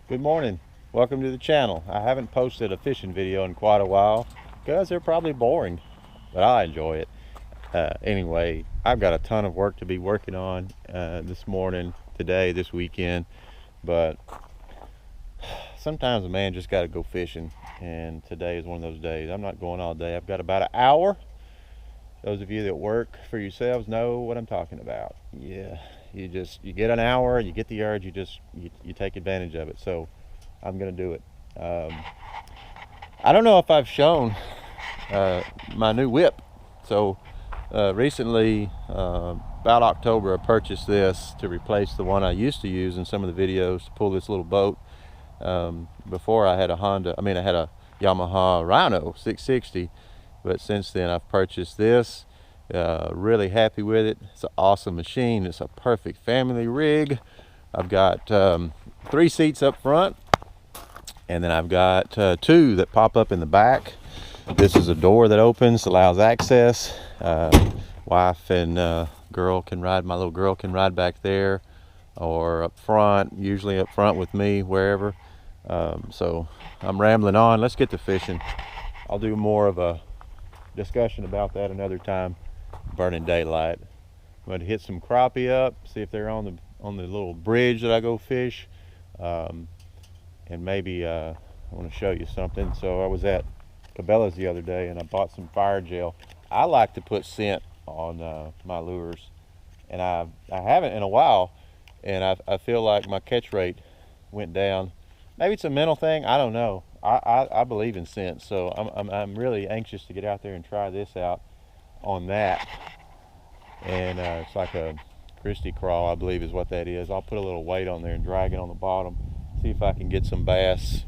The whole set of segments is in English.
Good morning. Welcome to the channel. I haven't posted a fishing video in quite a while because they're probably boring, but I enjoy it. Anyway, I've got a ton of work to be working on this morning, today, this weekend, but sometimes a man just got to go fishing, and today is one of those days. I'm not going all day. I've got about an hour. Those of you that work for yourselves know what I'm talking about. Yeah, you get an hour, you get the urge, you take advantage of it. So I'm gonna do it. I don't know if I've shown my new whip. So recently, about October, I purchased this to replace the one I used to use in some of the videos to pull this little boat. Before I had a I had a Yamaha Rhino 660, but since then I've purchased this. Really happy with it. It's an awesome machine. It's a perfect family rig. I've got 3 seats up front, and then I've got 2 that pop up in the back. This is a door that opens, allows access. Wife and my little girl can ride back there, or up front, usually up front with me, wherever. So I'm rambling on. Let's get to fishing. I'll do more of a discussion about that another time. Burning daylight. I'm going to hit some crappie up, see if they're on the little bridge that I go fish, and maybe I want to show you something. So I was at Cabela's the other day and I bought some fire gel. I like to put scent on my lures, and I haven't in a while, and I feel like my catch rate went down. Maybe it's a mental thing. I don't know. I believe in scent, so I'm really anxious to get out there and try this out on that. And it's like a Christie crawl, I believe is what that is. I'll put a little weight on there and drag it on the bottom, see if I can get some bass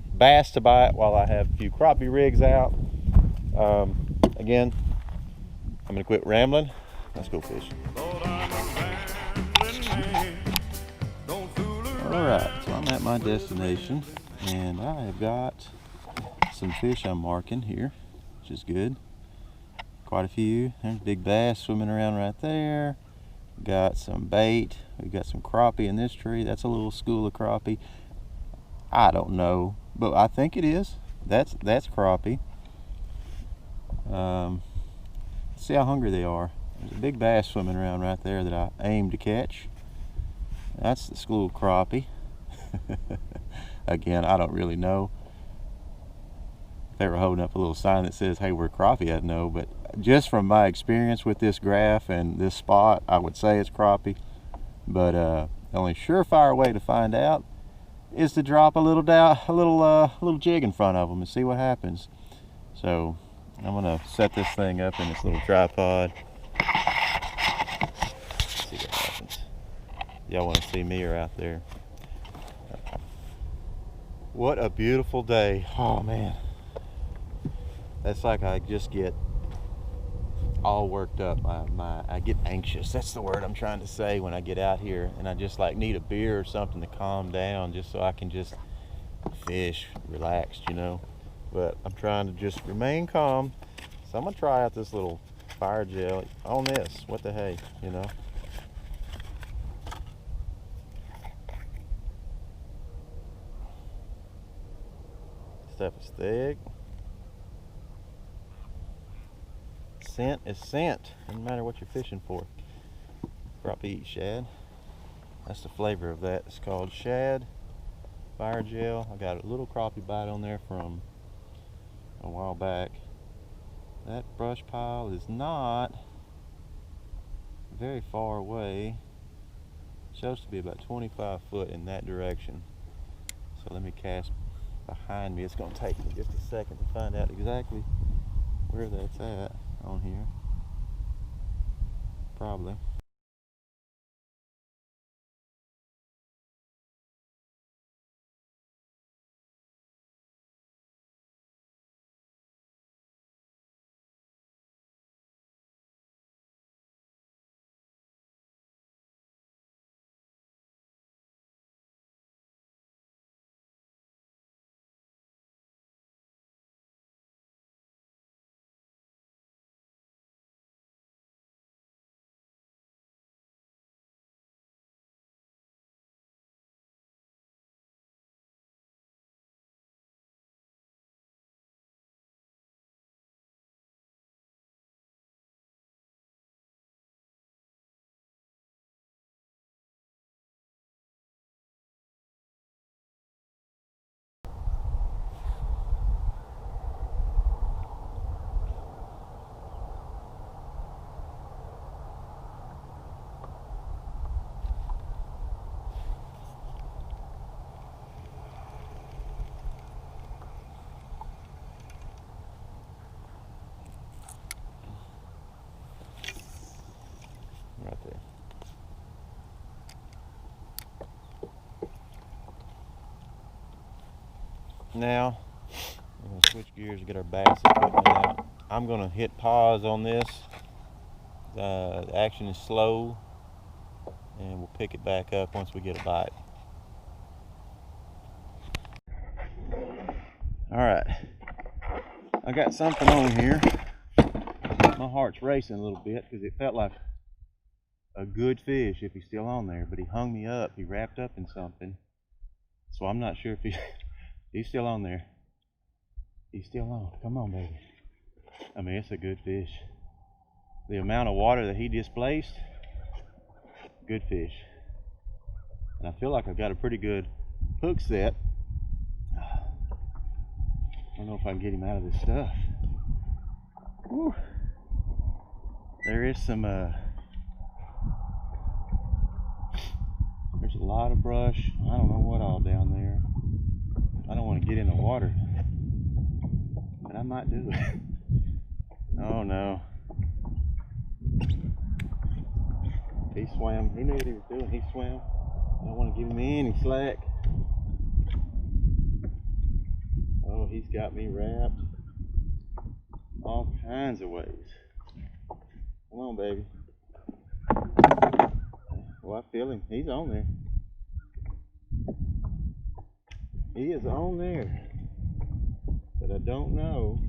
to bite while I have a few crappie rigs out. Again, I'm gonna quit rambling. Let's go fishing. All right, so I'm at my destination, and I have got some fish I'm marking here, which is good. Quite a few. There's big bass swimming around right there. Got some bait. We've got some crappie in this tree. That's a little school of crappie. I don't know, but I think it is. That's crappie. See how hungry they are. There's a big bass swimming around right there that I aim to catch. That's the school crappie. Again, I don't really know. If they were holding up a little sign that says, hey, we're crappie, I'd know, but just from my experience with this graph and this spot, I would say it's crappie. But the only surefire way to find out is to drop a little jig in front of them and see what happens. So I'm gonna set this thing up in this little tripod. See what happens. Y'all want to see me or out there? What a beautiful day. Oh man, that's like I just get all worked up. I get anxious. That's the word I'm trying to say when I get out here, and I just like need a beer or something to calm down, just so I can just fish relaxed, you know. But I'm trying to just remain calm. So I'm gonna try out this little fire gel on this. What the hey, you know. Stuff is thick. Scent is scent. Doesn't matter what you're fishing for. Crappie eat shad. That's the flavor of that. It's called shad fire gel. I got a little crappie bite on there from a while back. That brush pile is not very far away. It shows to be about 25 foot in that direction. So let me cast behind me. It's going to take me just a second to find out exactly where that's at on here. Probably. Now we're going to switch gears and get our bass equipment out. I'm going to hit pause on this. The action is slow, and we'll pick it back up once we get a bite. Alright, I got something on here. My heart's racing a little bit because it felt like a good fish if he's still on there, but he hung me up. He wrapped up in something, so I'm not sure if he's still on there. He's still on. Come on, baby. I mean, it's a good fish. The amount of water that he displaced, good fish. And I feel like I've got a pretty good hook set. I don't know if I can get him out of this stuff. Whew. There is some, there's a lot of brush. I don't know what all down there. I don't want to get in the water, but I might do it. Oh no. He swam. He knew what he was doing. He swam. I don't want to give him any slack. Oh, he's got me wrapped all kinds of ways. Come on, baby. Oh, I feel him. He's on there. He is on there. But I don't know.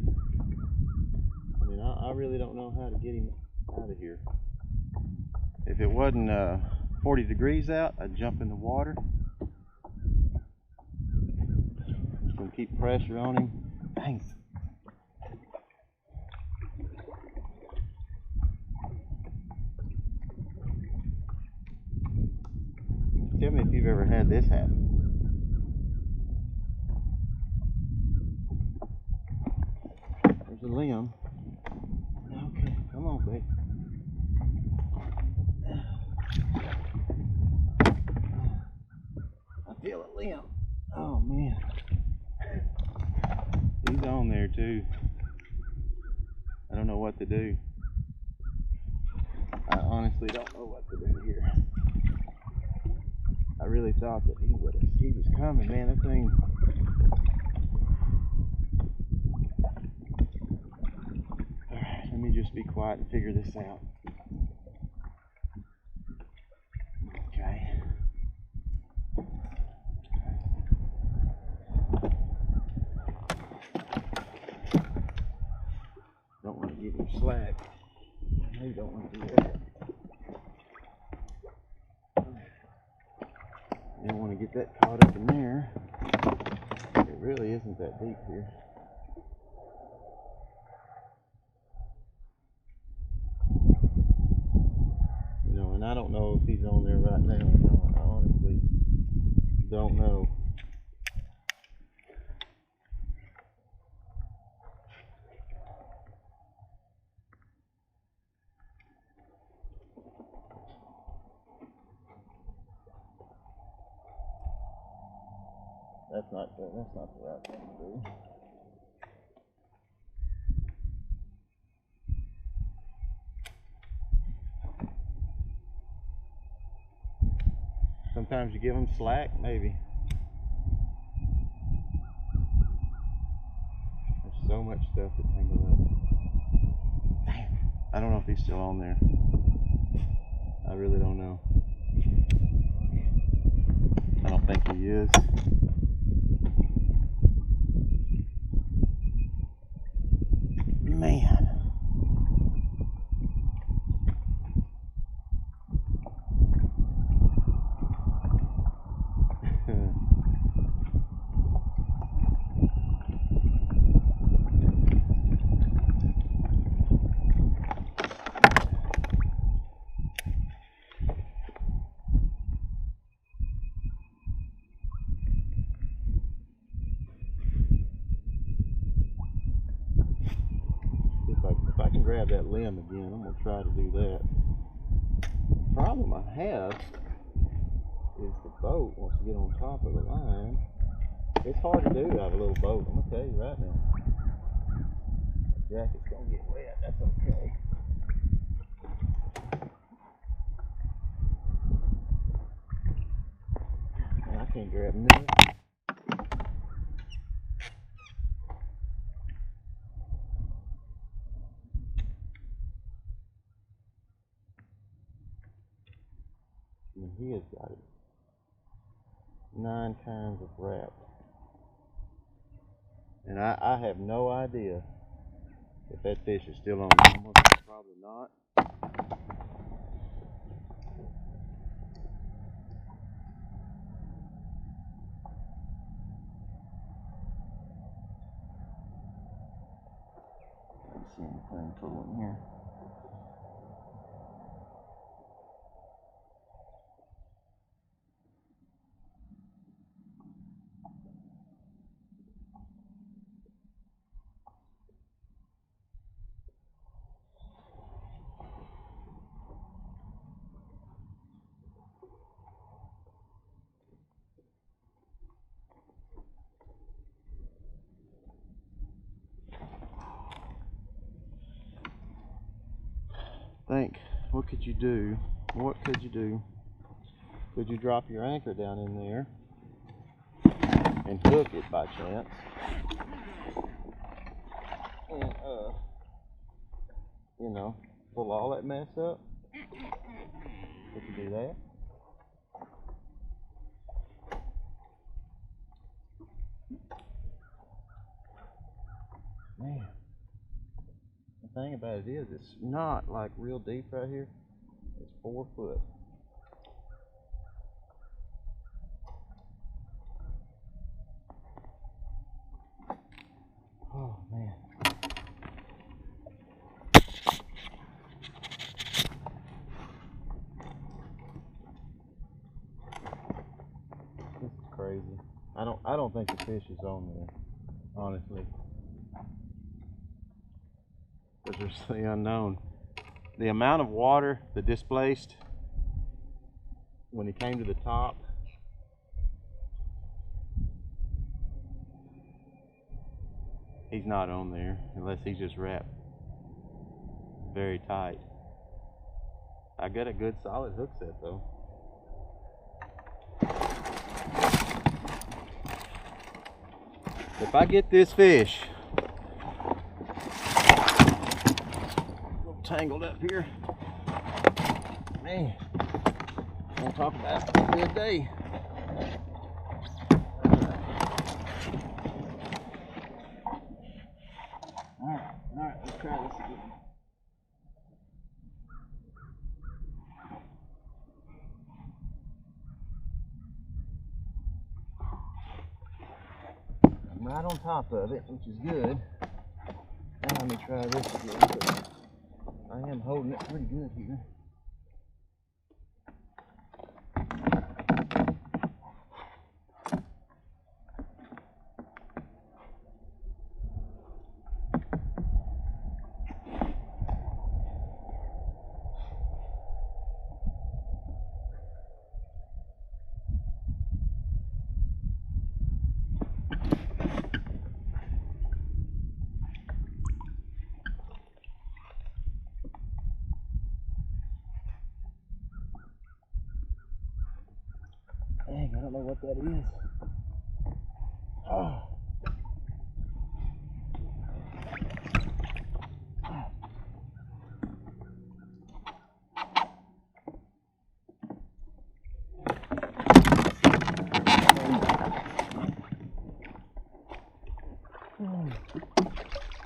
I mean, I really don't know how to get him out of here. If it wasn't 40 degrees out, I'd jump in the water. Gonna keep pressure on him. Dang. Tell me if you've ever had this happen. There's a limb. Okay, come on, babe. I feel a limb. Oh man. He's on there too. I don't know what to do. I honestly don't know what to do here. I really thought that he was coming, man. That thing. Alright, let me just be quiet and figure this out. Okay. Don't want to give him slack. I really don't want to do that. You don't want to get that caught up in there. It really isn't that deep here. You know, and I don't know if he's on there right now or not. I honestly don't know. That's not the right thing to do. Sometimes you give them slack, maybe. There's so much stuff to tangle up. Damn. I don't know if he's still on there. I really don't know. I don't think he is. Man. If I can grab that limb again, I'm going to try to do that. The problem I have is the boat wants to get on top of the line. It's hard to do out of a little boat, I'm going to tell you right now. The jacket's going to get wet, that's okay. Man, I can't grab nothing. He has got it 9 kinds of wrap. And I have no idea if that fish is still on normal. Probably not. Let's see anything cool in here. Think, what could you do? What could you do? Could you drop your anchor down in there and hook it by chance? And you know, pull all that mess up? Could you do that? Man, the thing about it is, it's not like real deep right here. It's 4 foot. Oh man. This is crazy. I don't think the fish is on there, honestly. Because there's the unknown. The amount of water that displaced when he came to the top, he's not on there unless he's just wrapped very tight. I got a good solid hook set though. If I get this fish tangled up here, man, I'm talk about a good day. Alright, let's try this again. I'm right on top of it, which is good. Now let me try this again. I am holding it pretty good here. Dang, I don't know what that is. Oh.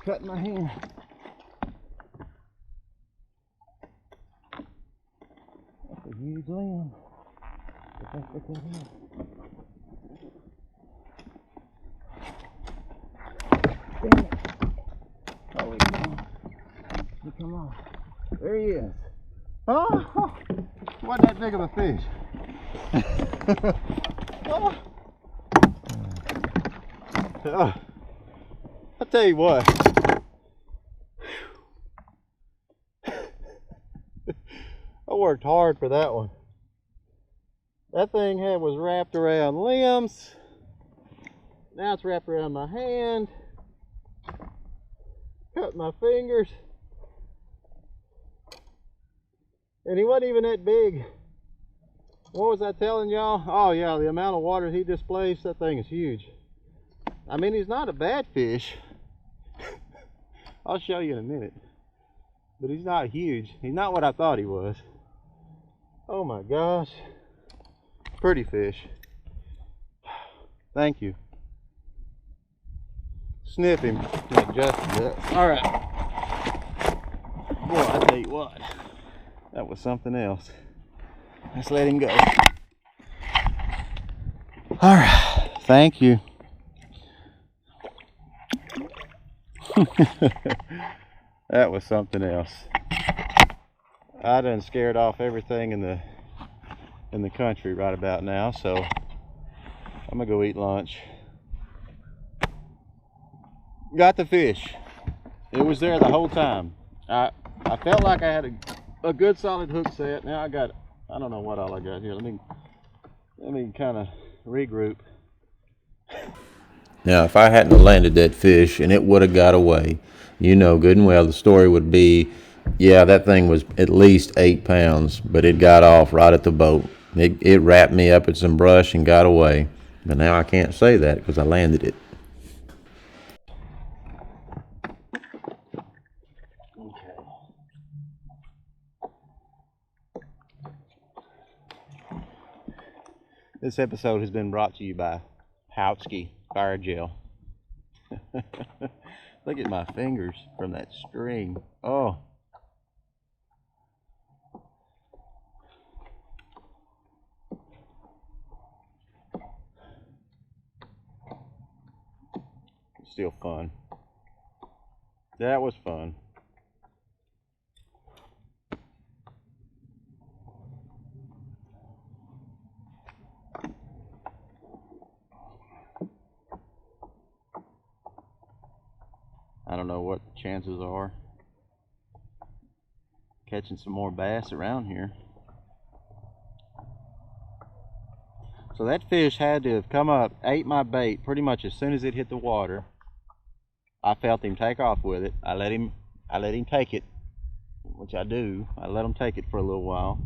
Cutting my hand. That's a huge limb. Let's look in here. Damn it. Holy cow. Come on. There he is. Oh, wasn't that big of a fish. Oh. Oh. I'll tell you what. I worked hard for that one. That thing was wrapped around limbs. Now it's wrapped around my hand. Cut my fingers. And he wasn't even that big. What was I telling y'all? Oh yeah, the amount of water he displaced, that thing is huge. I mean, he's not a bad fish. I'll show you in a minute. But he's not huge. He's not what I thought he was. Oh my gosh. Pretty fish. Thank you. Sniff him and adjust it. All right. Boy, I tell you what, that was something else. Let's let him go. All right. Thank you. That was something else. I done scared off everything in the country right about now, so I'm gonna go eat lunch. Got the fish. It was there the whole time. I felt like I had a good solid hook set. Now I don't know what all I got here. Let me kind of regroup. Now, if I hadn't landed that fish and it would have got away, you know good and well the story would be, yeah, that thing was at least 8 pounds, but it got off right at the boat. It wrapped me up in some brush and got away. But now I can't say that because I landed it. Okay. This episode has been brought to you by Hautzky Fire Gel. Look at my fingers from that string. Oh. Still fun. That was fun. I don't know what the chances are catching some more bass around here. So that fish had to have come up, ate my bait pretty much as soon as it hit the water. I felt him take off with it. I let him take it, which I do. I let him take it for a little while.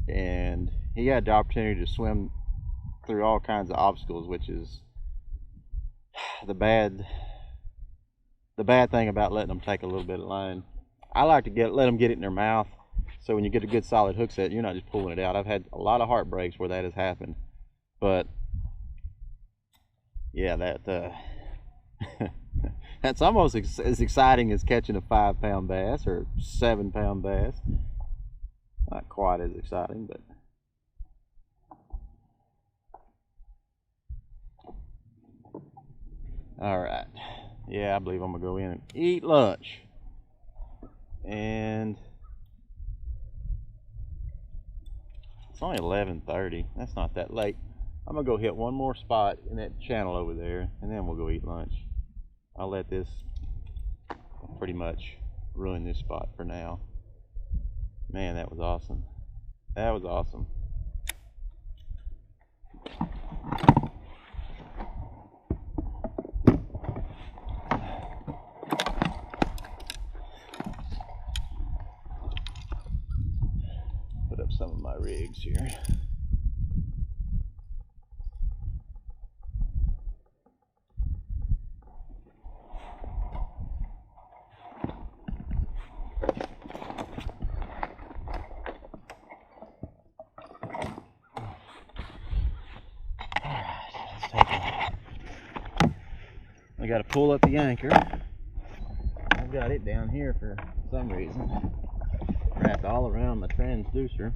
And he had the opportunity to swim through all kinds of obstacles, which is the bad thing about letting them take a little bit of line. I like to let them get it in their mouth, so when you get a good solid hook set, you're not just pulling it out. I've had a lot of heartbreaks where that has happened, but yeah, that's almost as exciting as catching a 5-pound bass or 7-pound bass. Not quite as exciting, but all right. Yeah, I believe I'm gonna go in and eat lunch. And it's only 11:30. That's not that late. I'm gonna go hit one more spot in that channel over there, and then we'll go eat lunch. I'll let this pretty much ruin this spot for now. Man, that was awesome. That was awesome. Put up some of my rigs here. I got to pull up the anchor. I've got it down here for some reason, wrapped all around my transducer.